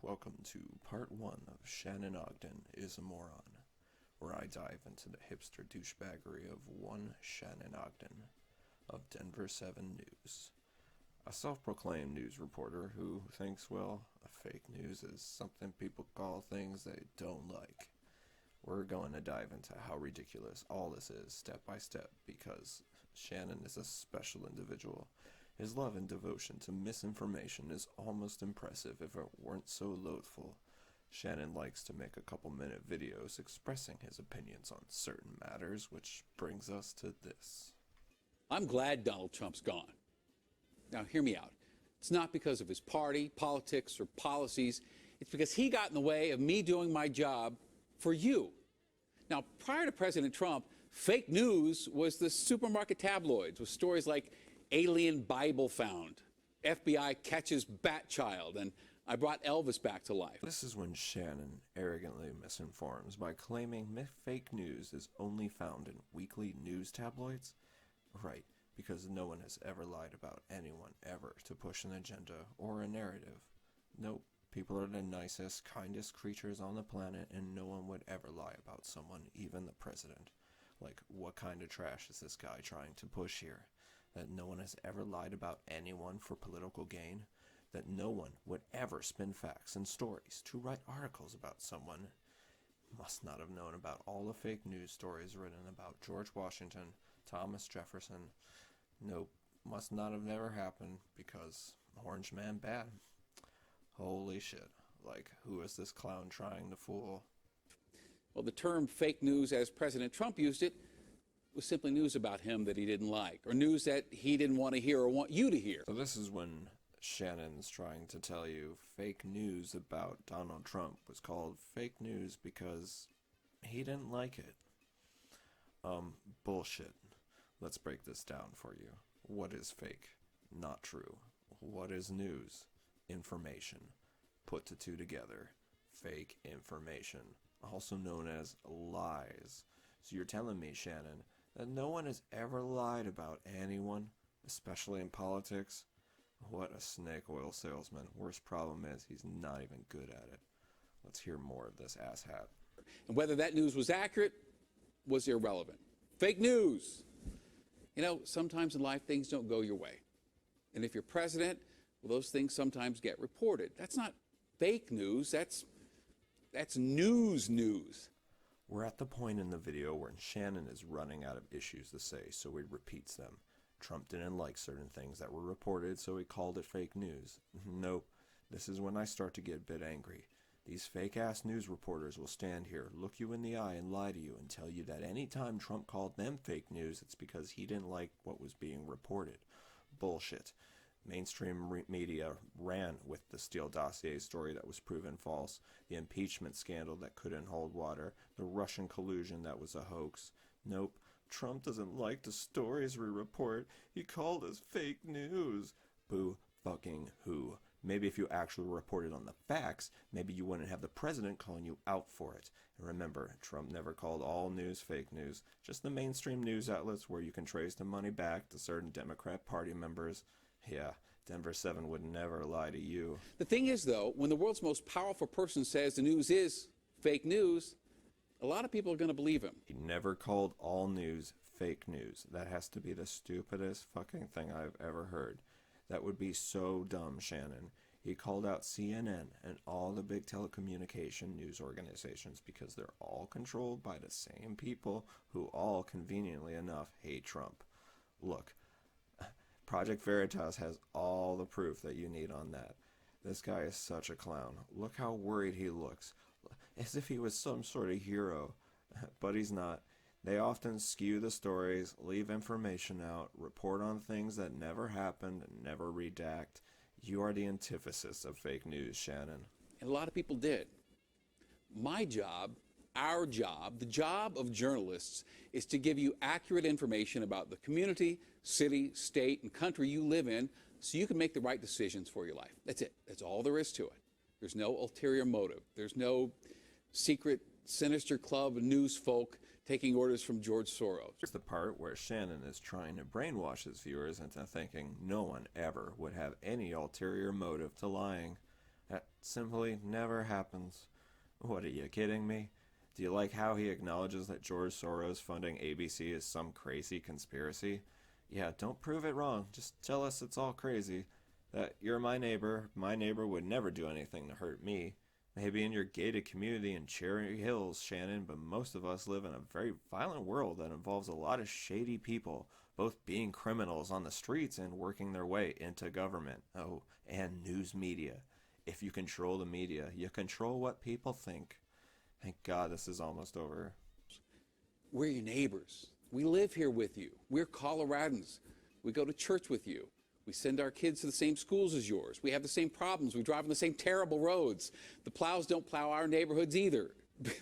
Welcome to part 1 of Shannon Ogden is a Moron, where I dive into the hipster douchebaggery of one Shannon Ogden of Denver 7 News. A self-proclaimed news reporter who thinks, well, fake news is something people call things they don't like. We're going to dive into how ridiculous all this is step by step because Shannon is a special individual. His love and devotion to misinformation is almost impressive if it weren't so loathful. Shannon likes to make a couple-minute videos expressing his opinions on certain matters, which brings us to this. I'm glad Donald Trump's gone. Now, hear me out. It's not because of his party, politics, or policies. It's because he got in the way of me doing my job for you. Now, prior to President Trump, fake news was the supermarket tabloids with stories like alien Bible found, FBI catches bat child, and I brought Elvis back to life. This is when Shannon arrogantly misinforms by claiming fake news is only found in weekly news tabloids. Right, because no one has ever lied about anyone ever to push an agenda or a narrative. Nope, people are the nicest, kindest creatures on the planet, and no one would ever lie about someone, even the president. Like, what kind of trash is this guy trying to push here? That no one has ever lied about anyone for political gain? That no one would ever spin facts and stories to write articles about someone? Must not have known about all the fake news stories written about George Washington, Thomas Jefferson. Nope, must not have never happened because Orange Man bad. Holy shit. Like, who is this clown trying to fool? Well, the term fake news, as President Trump used it, was simply news about him that he didn't like, or news that he didn't want to hear or want you to hear. So this is when Shannon's trying to tell you fake news about Donald Trump was called fake news because he didn't like it. Bullshit. Let's break this down for you. What is fake? Not true. What is news? Information. Put the two together. Fake information. Also known as lies. So you're telling me, Shannon, that no one has ever lied about anyone, especially in politics? What a snake oil salesman. Worst problem is he's not even good at it. Let's hear more of this asshat. And whether that news was accurate was irrelevant. Fake news. You know, sometimes in life things don't go your way. And if you're president, well, those things sometimes get reported. That's not fake news. That's news. We're at the point in the video where Shannon is running out of issues to say, so he repeats them. Trump didn't like certain things that were reported, so he called it fake news. Nope, this is when I start to get a bit angry. These fake-ass news reporters will stand here, look you in the eye, and lie to you and tell you that any time Trump called them fake news, it's because he didn't like what was being reported. Bullshit. Mainstream media ran with the Steele dossier story that was proven false, the impeachment scandal that couldn't hold water, the Russian collusion that was a hoax. Nope, Trump doesn't like the stories we report. He called us fake news. Boo fucking who. Maybe if you actually reported on the facts, maybe you wouldn't have the president calling you out for it. And remember, Trump never called all news fake news, just the mainstream news outlets where you can trace the money back to certain Democrat Party members. Yeah, Denver 7 would never lie to you. The thing is, though, when the world's most powerful person says the news is fake news, a lot of people are going to believe him. He never called all news fake news. That has to be the stupidest fucking thing I've ever heard. That would be so dumb, Shannon. He called out CNN and all the big telecommunication news organizations because they're all controlled by the same people who all, conveniently enough, hate Trump. Look, Project Veritas has all the proof that you need on that. This guy is such a clown. Look how worried he looks. As if he was some sort of hero. But he's not. They often skew the stories, leave information out, report on things that never happened, and never redact. You are the antithesis of fake news, Shannon. And a lot of people did. My job, our job, the job of journalists is to give you accurate information about the community, city, state, and country you live in so you can make the right decisions for your life. That's it. That's all there is to it. There's no ulterior motive. There's no secret, sinister club of news folk taking orders from George Soros. Here's the part where Shannon is trying to brainwash his viewers into thinking no one ever would have any ulterior motive to lying. That simply never happens. What, are you kidding me? Do you like how he acknowledges that George Soros funding ABC is some crazy conspiracy? Yeah, don't prove it wrong. Just tell us it's all crazy. That you're my neighbor. My neighbor would never do anything to hurt me. Maybe in your gated community in Cherry Hills, Shannon, but most of us live in a very violent world that involves a lot of shady people, both being criminals on the streets and working their way into government. Oh, and news media. If you control the media, you control what people think. Thank God this is almost over. We're your neighbors. We live here with you. We're Coloradans. We go to church with you. We send our kids to the same schools as yours. We have the same problems. We drive on the same terrible roads. The plows don't plow our neighborhoods either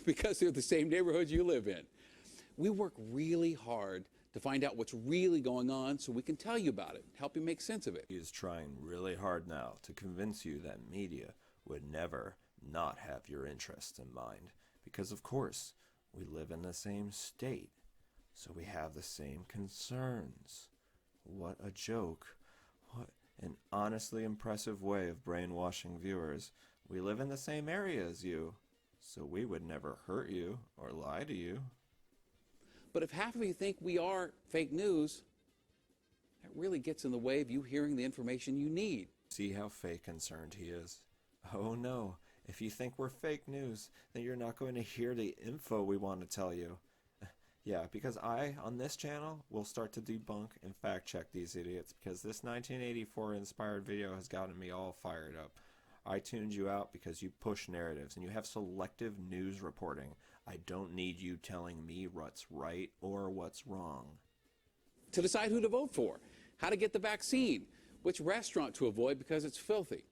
because they're the same neighborhoods you live in. We work really hard to find out what's really going on so we can tell you about it, help you make sense of it. He is trying really hard now to convince you that media would never not have your interests in mind. Because of course, we live in the same state, so we have the same concerns. What a joke. What an honestly impressive way of brainwashing viewers. We live in the same area as you, so we would never hurt you or lie to you. But if half of you think we are fake news, that really gets in the way of you hearing the information you need. See how fake concerned he is? Oh no, if you think we're fake news, then you're not going to hear the info we want to tell you. Yeah, because I, on this channel, will start to debunk and fact check these idiots, because this 1984 inspired video has gotten me all fired up. I tuned you out because you push narratives and you have selective news reporting. I don't need you telling me what's right or what's wrong. To decide who to vote for, how to get the vaccine, which restaurant to avoid because it's filthy.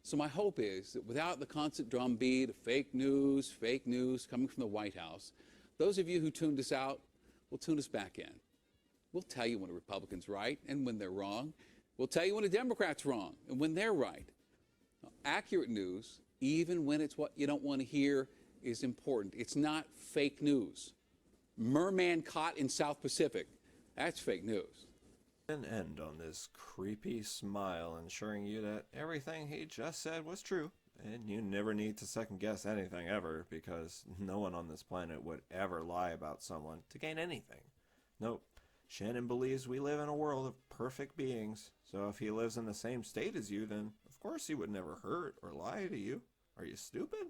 So my hope is that without the constant drumbeat of fake news coming from the White House, those of you who tuned us out will tune us back in. We'll tell you when a Republican's right and when they're wrong. We'll tell you when a Democrat's wrong and when they're right. Now, accurate news, even when it's what you don't want to hear, is important. It's not fake news. Merman caught in South Pacific, that's fake news. And end on this creepy smile, ensuring you that everything he just said was true. And you never need to second guess anything ever, because no one on this planet would ever lie about someone to gain anything. Nope. Shannon believes we live in a world of perfect beings, so if he lives in the same state as you, then of course he would never hurt or lie to you. Are you stupid?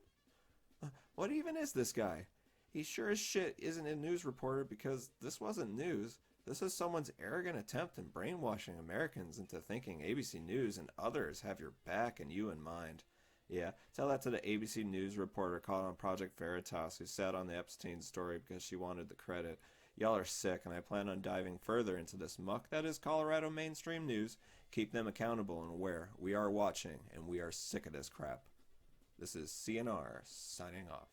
What even is this guy? He sure as shit isn't a news reporter, because this wasn't news. This is someone's arrogant attempt in brainwashing Americans into thinking ABC News and others have your back and you in mind. Yeah, tell that to the ABC News reporter caught on Project Veritas who sat on the Epstein story because she wanted the credit. Y'all are sick, and I plan on diving further into this muck that is Colorado mainstream news. Keep them accountable and aware. We are watching, and we are sick of this crap. This is CNR signing off.